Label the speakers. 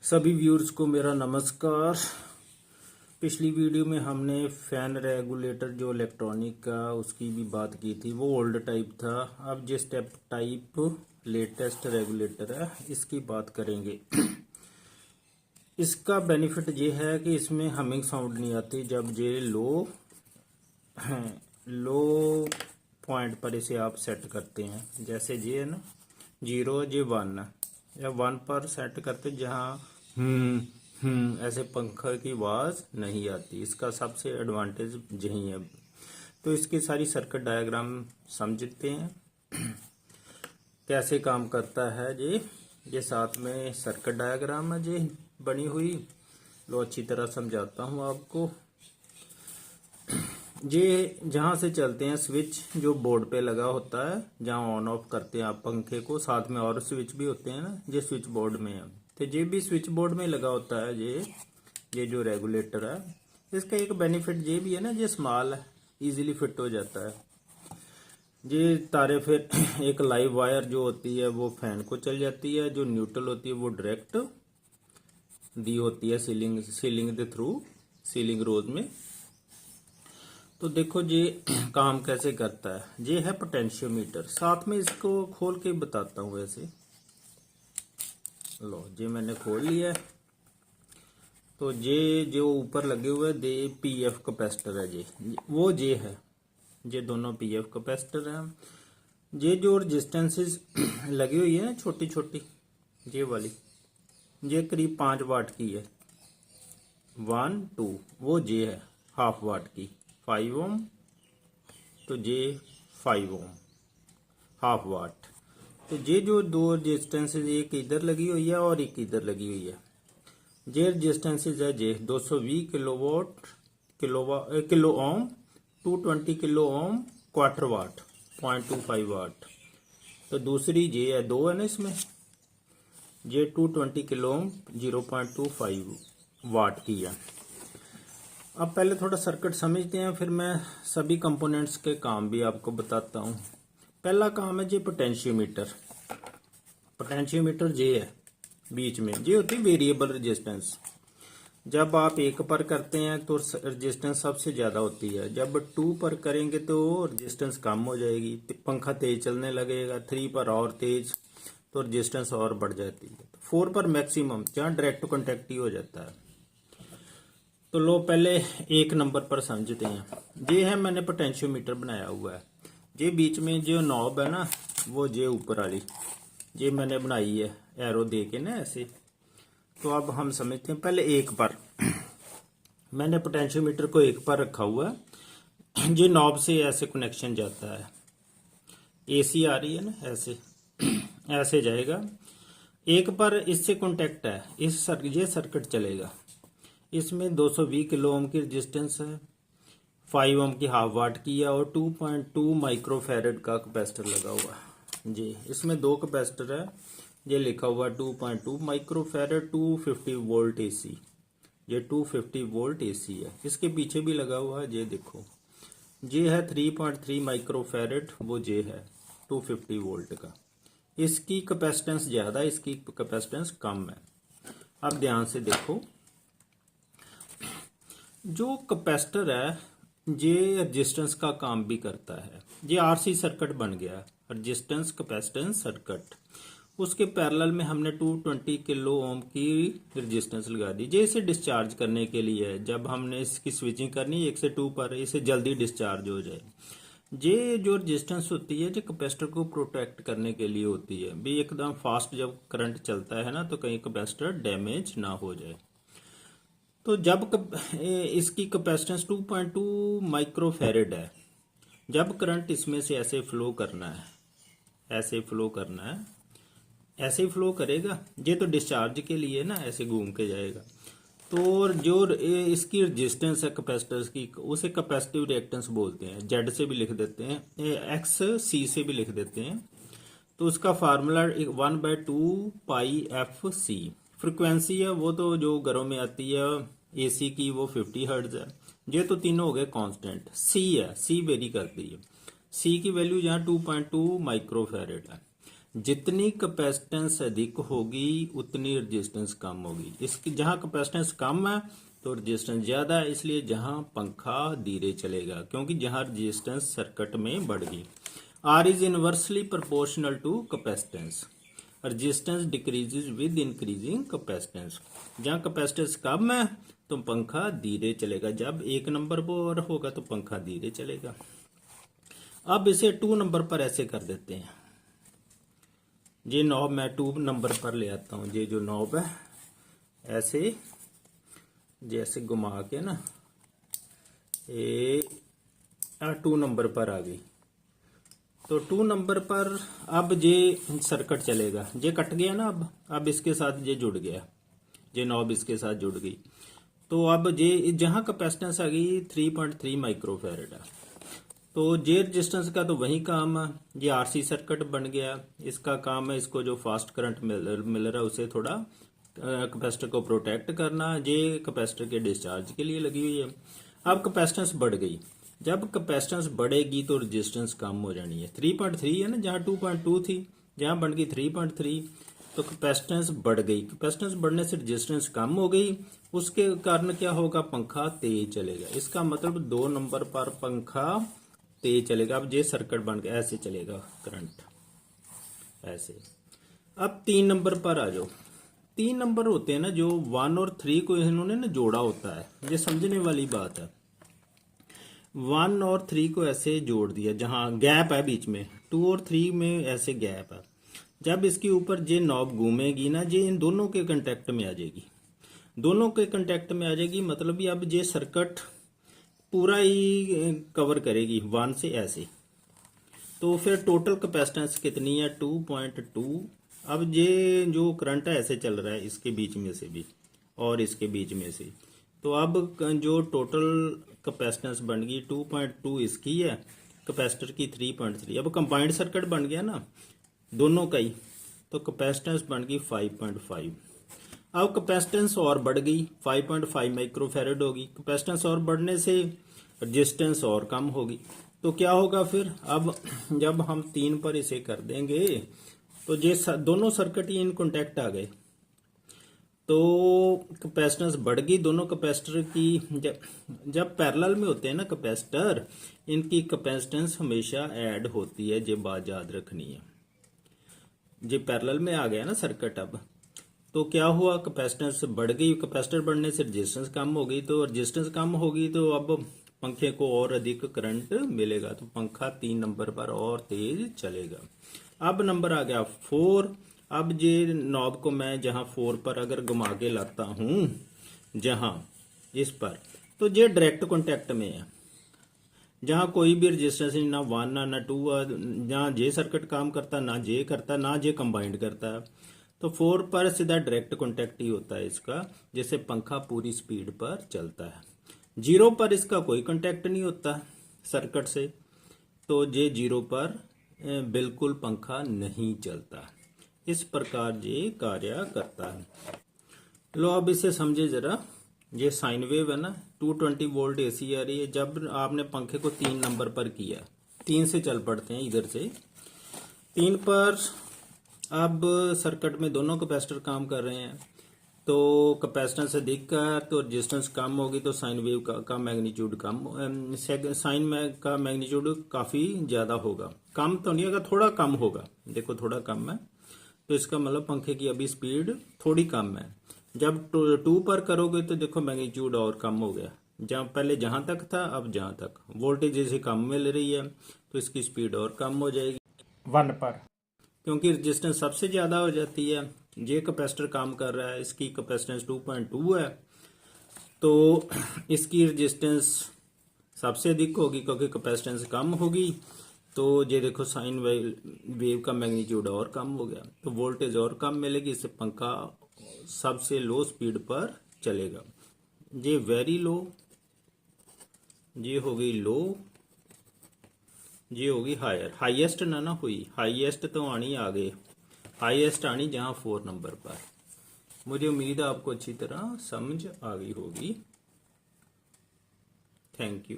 Speaker 1: सभी व्यूअर्स को मेरा नमस्कार। पिछली वीडियो में हमने फैन रेगुलेटर जो इलेक्ट्रॉनिक का उसकी भी बात की थी, वो ओल्ड टाइप था। अब जो स्टेप टाइप लेटेस्ट रेगुलेटर है इसकी बात करेंगे। इसका बेनिफिट ये है कि इसमें हमिंग साउंड नहीं आती जब ये लो पॉइंट पर इसे आप सेट करते हैं। जैसे ये है ना 0 ये 1 या 1 पर सेट करते जहाँ ऐसे पंखा की आवाज नहीं आती। इसका सबसे एडवांटेज यही है। तो इसकी सारी सर्किट डायग्राम समझते हैं कैसे काम करता है। ये साथ में सर्किट डायग्राम है ये बनी हुई, लो अच्छी तरह समझाता हूँ आपको। ये जहाँ से चलते हैं स्विच जो बोर्ड पे लगा होता है, जहाँ ऑन ऑफ करते हैं आप पंखे को, साथ में और स्विच भी होते हैं ना, ये स्विच बोर्ड में है। तो ये भी स्विच बोर्ड में लगा होता है। ये जो रेगुलेटर है इसका एक बेनिफिट ये भी है ना, ये स्मॉल है, इजीली फिट हो जाता है। ये तारे फिर एक लाइव वायर जो होती है वो फैन को चल जाती है, जो न्यूट्रल होती है वो डायरेक्ट दी होती है सीलिंग के थ्रू, सीलिंग रोज में। तो देखो ये काम कैसे करता है। ये है पोटेंशियोमीटर, साथ में इसको खोल के बताता हूँ। वैसे लो ये मैंने खोल लिया है। तो ये जो ऊपर लगे हुए दे पीएफ कैपेसिटर है, वो है, ये दोनों पीएफ कैपेसिटर हैं। ये जो रेजिस्टेंसेस लगी हुई है ना छोटी छोटी, ये वाली, ये करीब 5 वाट की है। 1 2 वो है हाफ वाट की 5 ओम। तो ये 5 ओम हाफ वाट। तो ये जो दो रेजिस्टेंसेज, एक इधर लगी हुई है और एक इधर लगी हुई है। ये रेजिस्टेंसेज है ये 220 kilo ohm, 220 kilo ohm, quarter watt, 0.25 watt. तो दूसरी ये है 2 है ना इसमें, ये 220 किलो ओम 0.25 वाट की है। अब पहले थोड़ा सर्किट समझते हैं, फिर मैं सभी कंपोनेंट्स के काम भी आपको बताता हूँ। पहला काम है ये पोटेंशियोमीटर। पोटेंशियोमीटर ये है बीच में, ये होती है वेरिएबल रेजिस्टेंस। जब आप 1 पर करते हैं तो रेजिस्टेंस सबसे ज्यादा होती है, जब 2 पर करेंगे तो रेजिस्टेंस कम हो जाएगी, पंखा तेज चलने लगेगा। 3 पर और तेज तो रेजिस्टेंस और बढ़ जाती है। 4 पर मैक्सिमम, जहाँ डायरेक्ट कॉन्टेक्ट ही हो जाता है। तो लो पहले 1 नंबर पर समझते हैं। ये है मैंने पोटेंशियोमीटर बनाया हुआ है। ये बीच में जो नॉब है ना, वो ये ऊपर वाली ये मैंने बनाई है एरो दे के ना ऐसे। तो अब हम समझते हैं पहले 1 पर। मैंने पोटेंशियोमीटर को 1 पर रखा हुआ है। ये नॉब से ऐसे कनेक्शन जाता है, एसी आ रही है ना, ऐसे जाएगा। 1 पर इससे कॉन्टेक्ट है, ये सर्किट चलेगा। इसमें 220 किलो ओम की रेजिस्टेंस है, 5 ओम की हाफ वाट की है, और 2.2 माइक्रोफैरड का कैपेसिटर लगा हुआ है। जी इसमें 2 कैपेसिटर है, ये लिखा हुआ 2.2 माइक्रोफैरड, 250 वोल्ट एसी। ये 250 वोल्ट एसी है। इसके पीछे भी लगा हुआ है, ये देखो, ये है 3.3 माइक्रोफैरड, वो ये है 250 वोल्ट का। इसकी कैपेसिटेंस ज्यादा, इसकी कैपेसिटेंस कम है। अब ध्यान से देखो, जो कैपेसिटर है ये रेजिस्टेंस का काम भी करता है। ये आरसी सर्किट बन गया, रेजिस्टेंस कैपेसिटेंस सर्किट। उसके पैरेलल में हमने 220 किलो ओम की रेजिस्टेंस लगा दी। ये इसे डिस्चार्ज करने के लिए है, जब हमने इसकी स्विचिंग करनी 1 से 2 पर, इसे जल्दी डिस्चार्ज हो जाए। ये जो रेजिस्टेंस होती है जो कैपेसिटर को प्रोटेक्ट करने के लिए होती है भी, एकदम फास्ट जब करंट चलता है ना तो कहीं कैपेसिटर डैमेज ना हो जाए। तो जब इसकी कैपेसिटेंस 2.2 माइक्रोफैरड है, जब करंट इसमें से ऐसे फ्लो करना है, ऐसे फ्लो करेगा, ये तो डिस्चार्ज के लिए ना ऐसे घूम के जाएगा। तो जो इसकी रेजिस्टेंस है कैपेसिटर की, उसे कैपेसिटिव रिएक्टेंस बोलते हैं। जेड से भी लिख देते हैं, एक्स सी से भी लिख देते हैं। तो उसका फार्मूला 1/2 पाई एफ सी। फ्रिक्वेंसी है वो तो जो घरों में आती है एसी की, वो 50 हर्ट्ज है। ये तो तीनों हो गए कांस्टेंट। सी है, सी वेरी करती है। सी की वैल्यू यहाँ 2.2 माइक्रोफैरड है। जितनी कैपेसिटेंस अधिक होगी उतनी रेजिस्टेंस कम होगी। इसकी जहां कैपेसिटेंस कम है तो रेजिस्टेंस ज्यादा है, इसलिए जहां पंखा धीरे चलेगा, क्योंकि जहां रेजिस्टेंस सर्किट में बढ़ गई। R is inversely proportional to capacitance, resistance decreases with increasing capacitance. जहां कैपेसिटेंस कम है तो पंखा धीरे चलेगा, जब 1 नंबर पर होगा तो पंखा धीरे चलेगा। अब इसे 2 नंबर पर ऐसे कर देते हैं। ये नॉब मैं 2 नंबर पर ले आता हूं। ये जो नॉब है ऐसे जैसे घुमा के ना, ये 2 नंबर पर आ गई। तो 2 नंबर पर अब ये सर्किट चलेगा। ये कट गया ना, अब इसके साथ ये जुड़ गया, ये नॉब इसके साथ जुड़ गई। तो अब ये जहां कैपेसिटेंस आ गई 3.3 माइक्रोफैरड है, तो जे रेजिस्टेंस का तो वही काम है। ये आरसी सर्किट बन गया, इसका काम है इसको जो फास्ट करंट मिल रहा है उसे थोड़ा कैपेसिटर को प्रोटेक्ट करना। ये कैपेसिटर के डिस्चार्ज के लिए लगी हुई है। अब कैपेसिटेंस बढ़ गई, जब कैपेसिटेंस बढ़ेगी तो रेजिस्टेंस कम हो जानी है। 3.3 है ना, जहां 2.2 थी, जहां बन गई 3.3, तो कैपेसिटेंस बढ़ गई। कैपेसिटेंस बढ़ने से रेजिस्टेंस कम हो गई, उसके कारण क्या होगा, पंखा तेज चलेगा। इसका मतलब 2 नंबर पर पंखा तेज चलेगा। अब ये सर्किट बन के ऐसे चलेगा करंट ऐसे। अब 3 नंबर पर आ जाओ। 3 नंबर होते हैं ना जो 1 और 3 को इन्होंने ना जोड़ा होता है, ये समझने वाली बात है। 1 और 3 को ऐसे जोड़ दिया, जहां गैप है बीच में, 2 और 3 में ऐसे गैप है। जब इसके ऊपर ये नॉब घूमेगी ना, ये इन दोनों के कांटेक्ट में आ जाएगी, दोनों के कांटेक्ट में आ जाएगी। मतलब ये अब ये सर्किट पूरा ही कवर करेगी 1 से ऐसे। तो फिर टोटल कैपेसिटेंस कितनी है, 2.2। अब ये जो करंट है ऐसे चल रहा है, इसके बीच में से भी और इसके बीच में से, तो अब जो टोटल कैपेसिटेंस बन गई 2.2 इसकी है, कैपेसिटर की 3.3। अब कंबाइंड सर्किट बन गया ना दोनों का ही, तो कैपेसिटेंस बन गई 5.5। अब कैपेसिटेंस और बढ़ गई, 5.5 माइक्रोफैरड होगी। कैपेसिटेंस और बढ़ने से रेजिस्टेंस और कम होगी। तो क्या होगा फिर, अब जब हम 3 पर इसे कर देंगे तो ये दोनों सर्किट ही इन कॉन्टेक्ट आ गए, तो कैपेसिटेंस बढ़ गई दोनों कैपेसिटर की। जब पैरेलल में होते हैं ना कैपेसिटर, इनकी कैपेसिटेंस हमेशा ऐड होती है, ये बात याद रखनी है। ये पैरेलल में आ गया ना सर्किट, अब तो क्या हुआ, कैपेसिटेंस बढ़ गई, कैपेसिटर बढ़ने से रेजिस्टेंस कम हो गई, तो रेजिस्टेंस कम होगी तो अब पंखे को और अधिक करंट मिलेगा, तो पंखा 3 नंबर पर और तेज चलेगा। अब नंबर आ गया 4। अब ये नॉब को मैं जहां 4 पर अगर घुमा के लाता हूं, जहां इस पर, तो ये डायरेक्ट कॉन्टेक्ट में है, जहां कोई भी रेजिस्टेंस नहीं, ना 1 ना 2, जहां जे सर्किट काम करता ना जे करता, ना जे कंबाइंड करता है। तो 4 पर सीधा डायरेक्ट कॉन्टेक्ट ही होता है इसका, जिससे पंखा पूरी स्पीड पर चलता है। 0 पर इसका कोई कॉन्टेक्ट नहीं होता सर्किट से, तो ये 0 पर बिल्कुल पंखा नहीं चलता। इस प्रकार ये कार्य करता है। लो अब इसे समझे जरा। ये साइन वेव है ना, 220 वोल्ट एसी आ रही है। जब आपने पंखे को 3 नंबर पर किया, 3 से चल पड़ते हैं इधर से, 3 पर अब सर्किट में दोनों कैपेसिटर काम कर रहे हैं, तो कैपेसिटेंस अधिक का तो रेजिस्टेंस कम होगी, तो साइन वेव का मैग्नीट्यूड कम, साइन में का मैग्नीट्यूड काफी ज्यादा होगा। कम तो नहीं होगा, थोड़ा कम होगा, देखो थोड़ा कम है, तो इसका मतलब पंखे की अभी स्पीड थोड़ी कम है। जब 2 पर करोगे तो देखो मैग्नीट्यूड और कम हो गया, जहां पहले जहां तक था अब जहां तक, वोल्टेज जैसे कम मिल रही है तो इसकी स्पीड और कम हो जाएगी 1 पर, क्योंकि रेजिस्टेंस सबसे ज्यादा हो जाती है। ये कैपेसिटर काम कर रहा है, इसकी कैपेसिटेंस 2.2 है, तो इसकी रेजिस्टेंस सबसे अधिक होगी, क्योंकि कैपेसिटेंस कम होगी। तो ये देखो साइन वेव का मैग्नीट्यूड और कम हो गया, तो वोल्टेज और कम मिलेगी, इससे पंखा सबसे लो स्पीड पर चलेगा। ये वेरी लो, ये हो गई लो, ये होगी हायर, हाईएस्ट ना हुई, हाईएस्ट तो आनी आगे, हाईएस्ट आनी जहां 4 नंबर पर। मुझे उम्मीद है आपको अच्छी तरह समझ आ गई होगी। Thank you.